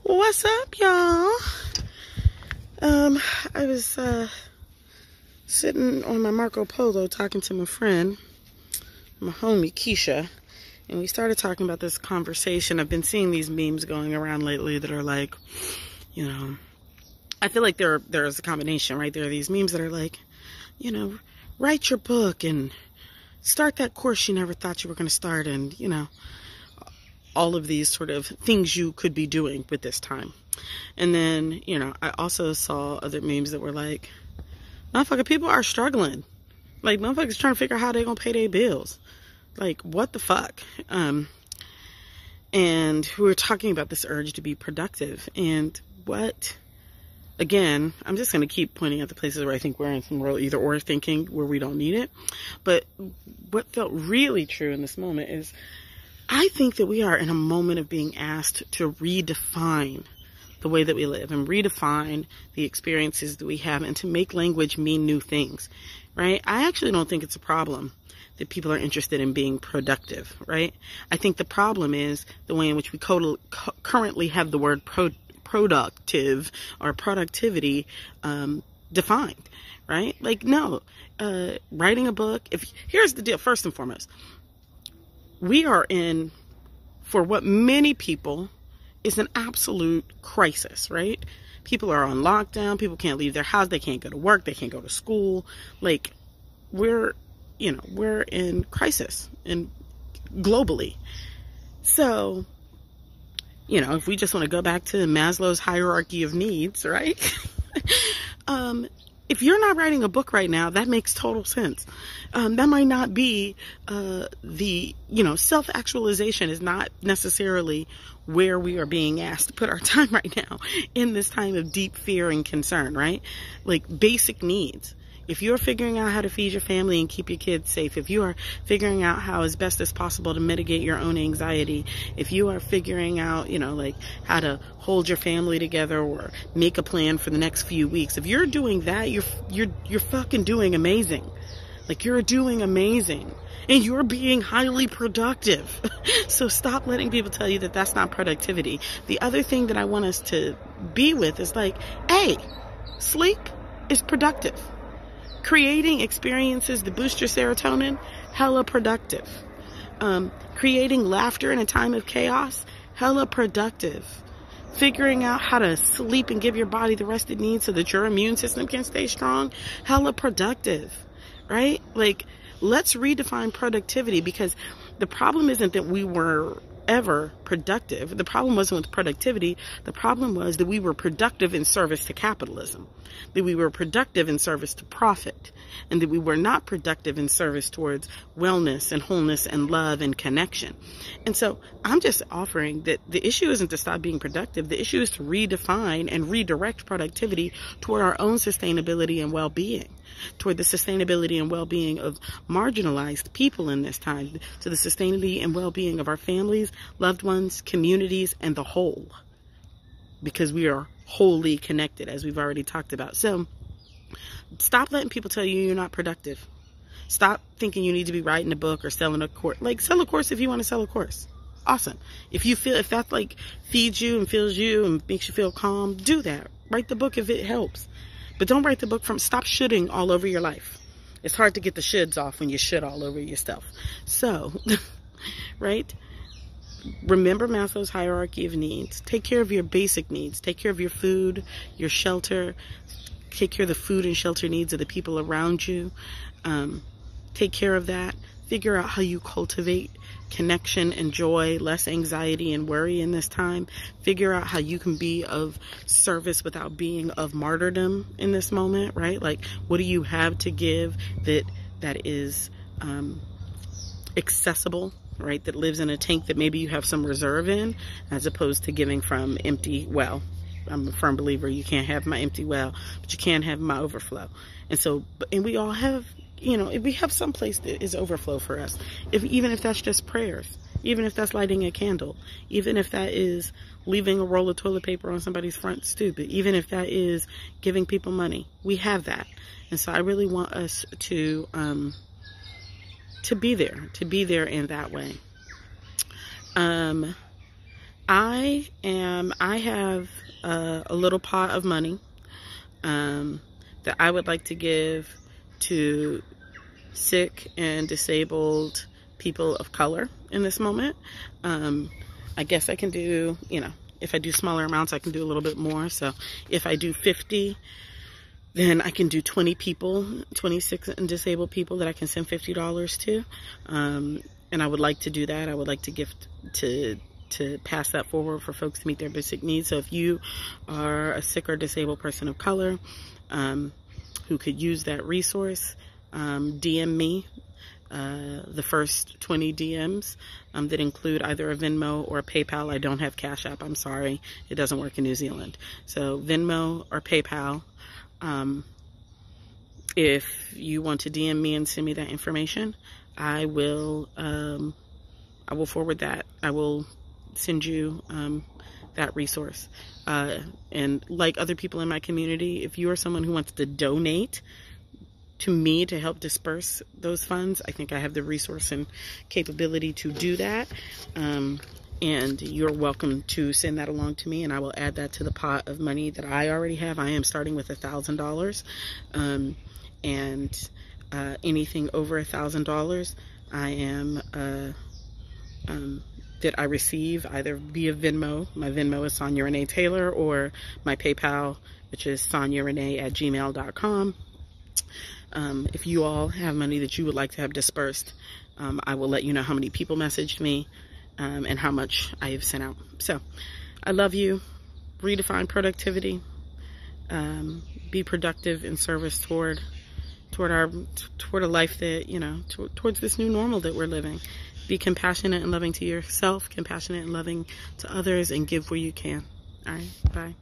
What's up, y'all? I was sitting on my Marco Polo talking to my friend, my homie Keisha, and we started talking about this conversation. I've been seeing these memes going around lately that are like, you know, I feel like there's a combination, right? There are these memes that are like, you know, write your book and start that course you never thought you were going to start, and, you know, all of these sort of things you could be doing with this time. And then, you know, I also saw other memes that were like, motherfucker, people are struggling. Like, motherfuckers trying to figure out how they're going to pay their bills. Like, what the fuck? And we were talking about this urge to be productive. And what, again, I'm just going to keep pointing out the places where I think we're in some real either or thinking where we don't need it. But what felt really true in this moment is I think that we are in a moment of being asked to redefine the way that we live and redefine the experiences that we have and to make language mean new things, right? I actually don't think it's a problem that people are interested in being productive, right? I think the problem is the way in which we currently have the word productive or productivity defined, right? Like, no, writing a book, here's the deal, first and foremost. We are in, for what many people is an absolute crisis, right? People are on lockdown. People can't leave their house. They can't go to work. They can't go to school. Like, we're in crisis and globally. So, you know, if we just want to go back to Maslow's hierarchy of needs, right? If you're not writing a book right now, that makes total sense. That might not be self-actualization is not necessarily where we are being asked to put our time right now in this time of deep fear and concern, right? Like basic needs. If you're figuring out how to feed your family and keep your kids safe, if you are figuring out how as best as possible to mitigate your own anxiety, if you are figuring out, you know, like how to hold your family together or make a plan for the next few weeks, if you're doing that, you're fucking doing amazing. Like, you're doing amazing and you're being highly productive. So stop letting people tell you that that's not productivity. The other thing that I want us to be with is like, hey, sleep is productive. Creating experiences that boost your serotonin, hella productive. Creating laughter in a time of chaos, hella productive. Figuring out how to sleep and give your body the rest it needs so that your immune system can stay strong, hella productive, right? Like, let's redefine productivity, because the problem isn't that we were ever productive. The problem wasn't with productivity. The problem was that we were productive in service to capitalism, that we were productive in service to profit, and that we were not productive in service towards wellness and wholeness and love and connection. And so I'm just offering that the issue isn't to stop being productive. The issue is to redefine and redirect productivity toward our own sustainability and well-being, toward the sustainability and well-being of marginalized people in this time, to the sustainability and well-being of our families, loved ones, communities, and the whole, because we are wholly connected, as we've already talked about. So stop letting people tell you you're not productive. Stop thinking you need to be writing a book or selling a course. Like, sell a course if you want to sell a course. Awesome. If that like feeds you and fills you and makes you feel calm, do that. Write the book if it helps. But don't write the book stop shoulding all over your life. It's hard to get the shoulds off when you should all over your stuff. So, right? Remember Maslow's hierarchy of needs. Take care of your basic needs. Take care of your food, your shelter. Take care of the food and shelter needs of the people around you. Take care of that. Figure out how you cultivate connection and joy, less anxiety and worry in this time. Figure out how you can be of service without being of martyrdom in this moment, right? Like, what do you have to give that is accessible, right? That lives in a tank that maybe you have some reserve in, as opposed to giving from empty well. I'm a firm believer you can't have my empty well, but you can have my overflow. And so, and we all have, you know, if we have some place that is overflow for us, even if that's just prayers, even if that's lighting a candle, even if that is leaving a roll of toilet paper on somebody's front stoop, even if that is giving people money, we have that. And so I really want us to be there in that way. I have a little pot of money that I would like to give to sick and disabled people of color in this moment. I guess I can do, if I do smaller amounts, I can do a little bit more. So if I do 50, then I can do 20 people, 26 and disabled people that I can send $50 to. And I would like to do that. I would like to gift to pass that forward for folks to meet their basic needs. So if you are a sick or disabled person of color who could use that resource, DM me the first 20 DMs that include either a Venmo or a PayPal. I don't have Cash App. I'm sorry. It doesn't work in New Zealand. So Venmo or PayPal. If you want to DM me and send me that information, I will forward that. I will send you that resource. And like other people in my community, if you are someone who wants to donate to me to help disperse those funds, I think I have the resource and capability to do that. And you're welcome to send that along to me, and I will add that to the pot of money that I already have. I am starting with $1,000, and anything over $1,000, I am that I receive either via Venmo. My Venmo is Sonia Renee Taylor, or my PayPal, which is soniarenee@gmail.com. If you all have money that you would like to have dispersed, I will let you know how many people messaged me and how much I have sent out. So I love you. Redefine productivity. Be productive in service toward a life that, towards this new normal that we're living. Be compassionate and loving to yourself, compassionate and loving to others, and give where you can. All right, bye.